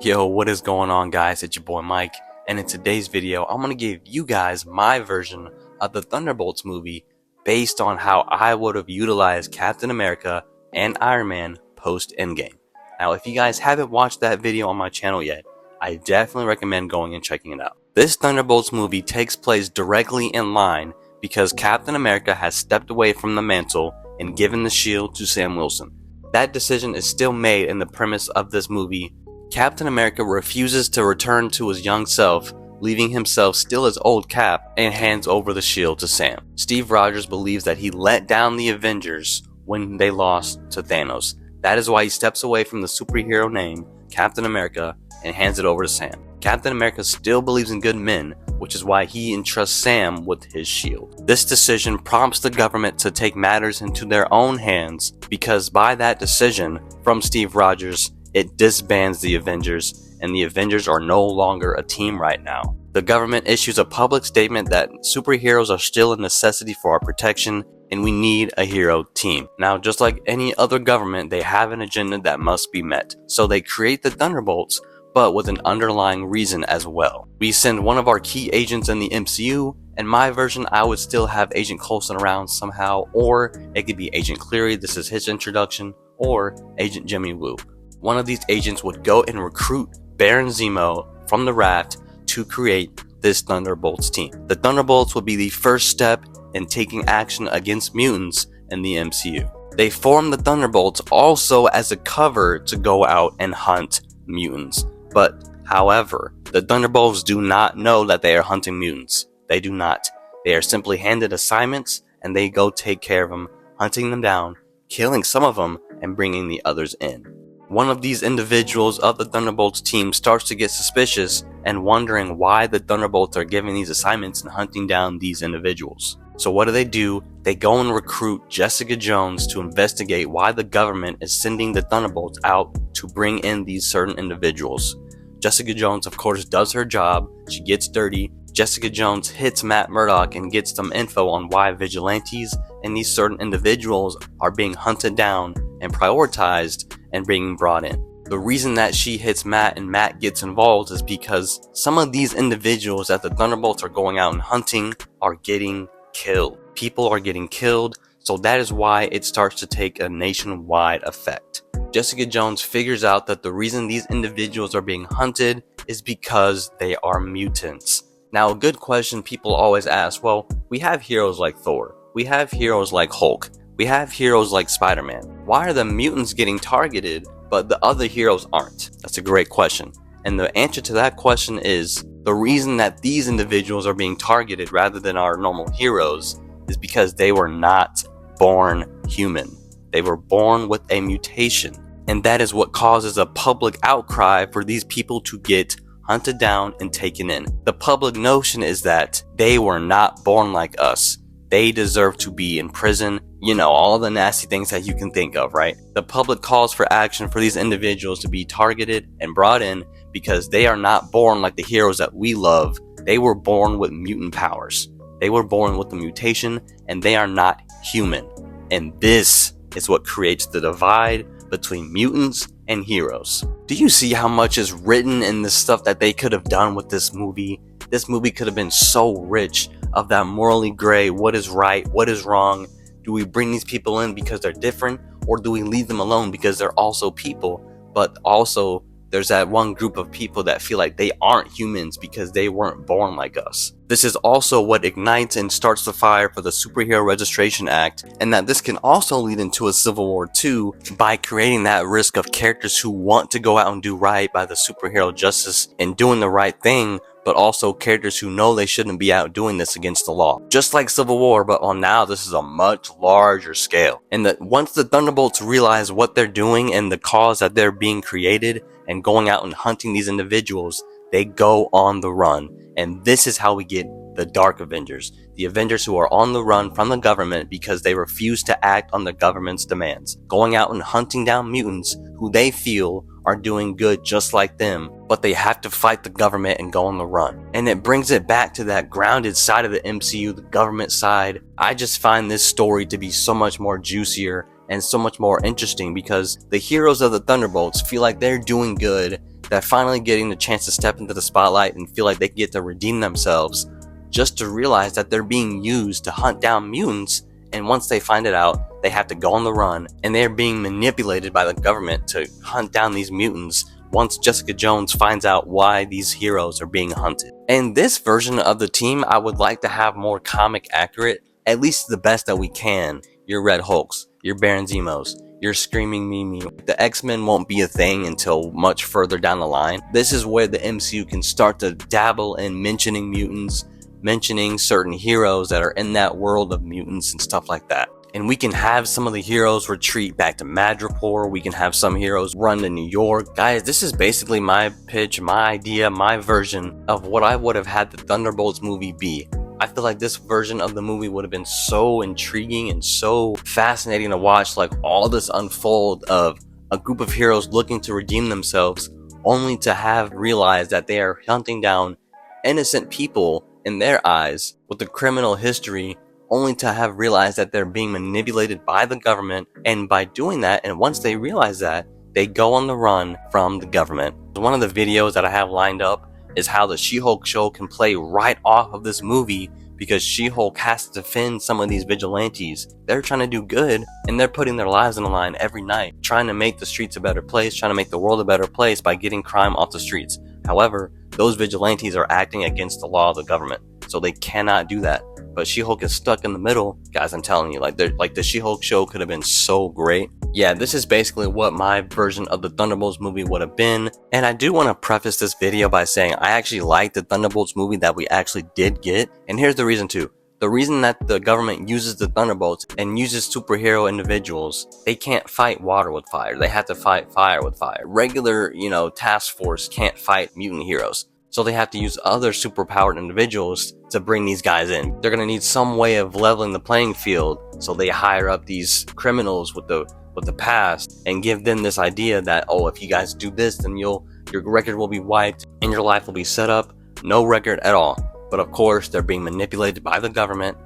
Yo, what is going on, guys? It's your boy Mike, and in today's video I'm going to give you guys my version of the Thunderbolts movie based on how I would have utilized Captain America and Iron Man post Endgame. Now, if you guys haven't watched that video on my channel yet, I definitely recommend going and checking it out. This Thunderbolts movie takes place directly in line because Captain America has stepped away from the mantle and given the shield to Sam Wilson. That decision is still made in the premise of this movie. Captain America refuses to return to his young self, leaving himself still as old Cap, and hands over the shield to Sam. Steve Rogers believes that he let down the Avengers when they lost to Thanos. That is why he steps away from the superhero name Captain America and hands it over to Sam. Captain America still believes in good men, which is why he entrusts Sam with his shield. This decision prompts the government to take matters into their own hands because by that decision from Steve Rogers, it disbands the Avengers, and the Avengers are no longer a team right now. The government issues a public statement that superheroes are still a necessity for our protection, and we need a hero team. Now, just like any other government, they have an agenda that must be met. So they create the Thunderbolts, but with an underlying reason as well. We send one of our key agents in the MCU, and my version, I would still have Agent Coulson around somehow, or it could be Agent Cleary, this is his introduction, or Agent Jimmy Woo. One of these agents would go and recruit Baron Zemo from the raft to create this Thunderbolts team. The Thunderbolts would be the first step in taking action against mutants in the MCU. They form the Thunderbolts also as a cover to go out and hunt mutants. But, however, the Thunderbolts do not know that they are hunting mutants. They do not. They are simply handed assignments and they go take care of them, hunting them down, killing some of them, and bringing the others in. One of these individuals of the Thunderbolts team starts to get suspicious and wondering why the Thunderbolts are giving these assignments and hunting down these individuals. So what do? They go and recruit Jessica Jones to investigate why the government is sending the Thunderbolts out to bring in these certain individuals. Jessica Jones, of course, does her job. She gets dirty. Jessica Jones hits Matt Murdock and gets some info on why vigilantes and these certain individuals are being hunted down and prioritized and being brought in. The reason that she hits Matt and Matt gets involved is because some of these individuals that the Thunderbolts are going out and hunting are getting killed. People are getting killed, so that is why it starts to take a nationwide effect. Jessica Jones figures out that the reason these individuals are being hunted is because they are mutants. Now, a good question people always ask, well, we have heroes like Thor, we have heroes like Hulk, we have heroes like Spider-Man. Why are the mutants getting targeted, but the other heroes aren't? That's a great question. And the answer to that question is, the reason that these individuals are being targeted rather than our normal heroes is because they were not born human. They were born with a mutation. And that is what causes a public outcry for these people to get hunted down and taken in. The public notion is that they were not born like us. They deserve to be in prison. You know, all the nasty things that you can think of, right? The public calls for action for these individuals to be targeted and brought in because they are not born like the heroes that we love. They were born with mutant powers. They were born with a mutation and they are not human. And this is what creates the divide between mutants and heroes. Do you see how much is written in the stuff that they could have done with this movie? This movie could have been so rich of that morally gray, what is right, what is wrong. Do we bring these people in because they're different, or do we leave them alone because they're also people, but also there's that one group of people that feel like they aren't humans because they weren't born like us. This is also what ignites and starts the fire for the Superhero Registration Act, and that this can also lead into a civil war too by creating that risk of characters who want to go out and do right by the superhero justice and doing the right thing, but also characters who know they shouldn't be out doing this against the law. Just like Civil War, but on now this is a much larger scale. And that once the Thunderbolts realize what they're doing and the cause that they're being created and going out and hunting these individuals, they go on the run. And this is how we get the Dark Avengers. The Avengers who are on the run from the government because they refuse to act on the government's demands. Going out and hunting down mutants who they feel are doing good just like them, but they have to fight the government and go on the run. And it brings it back to that grounded side of the MCU, the government side. I just find this story to be so much more juicier and so much more interesting because the heroes of the Thunderbolts feel like they're doing good that finally getting the chance to step into the spotlight and feel like they get to redeem themselves, just to realize that they're being used to hunt down mutants, and once they find it out, they have to go on the run, and they're being manipulated by the government to hunt down these mutants once Jessica Jones finds out why these heroes are being hunted. And this version of the team, I would like to have more comic accurate, at least the best that we can. Your Red Hulks, your Baron Zemos, your Screaming Mimi. The X-Men won't be a thing until much further down the line. This is where the MCU can start to dabble in mentioning mutants, mentioning certain heroes that are in that world of mutants and stuff like that. And we can have some of the heroes retreat back to Madripoor. We can have some heroes run to New York. Guys, this is basically my pitch, my idea, my version of what I would have had the Thunderbolts movie be. I feel like this version of the movie would have been so intriguing and so fascinating to watch, like all this unfold of a group of heroes looking to redeem themselves, only to have realized that they are hunting down innocent people in their eyes with a criminal history, only to have realized that they're being manipulated by the government. And by doing that, and once they realize that, they go on the run from the government. One of the videos that I have lined up is how the She-Hulk show can play right off of this movie, because She-Hulk has to defend some of these vigilantes. They're trying to do good, and they're putting their lives on the line every night, trying to make the streets a better place, trying to make the world a better place by getting crime off the streets. However, those vigilantes are acting against the law of the government, so they cannot do that. But She-Hulk is stuck in the middle. Guys, I'm telling you, like the She-Hulk show could have been so great. Yeah, this is basically what my version of the Thunderbolts movie would have been. And I do want to preface this video by saying I actually like the Thunderbolts movie that we actually did get. And here's the reason too. The reason that the government uses the Thunderbolts and uses superhero individuals, they can't fight water with fire. They have to fight fire with fire. Regular, task force can't fight mutant heroes. So they have to use other superpowered individuals to bring these guys in. They're going to need some way of leveling the playing field. So they hire up these criminals with the past and give them this idea that, oh, if you guys do this, then your record will be wiped and your life will be set up. No record at all. But of course, they're being manipulated by the government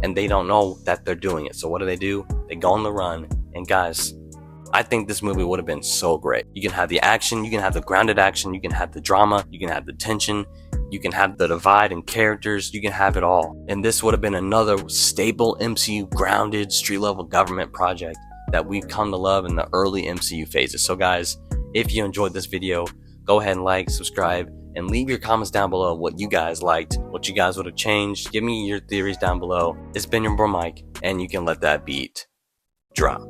and they don't know that they're doing it. So what do? They go on the run. And guys, I think this movie would have been so great. You can have the action, you can have the grounded action, you can have the drama, you can have the tension, you can have the divide in characters, you can have it all. And this would have been another staple MCU grounded street level government project that we've come to love in the early MCU phases. So guys, if you enjoyed this video, go ahead and like, subscribe, and leave your comments down below what you guys liked, what you guys would have changed. Give me your theories down below. It's been your boy Mike, and you can let that beat drop.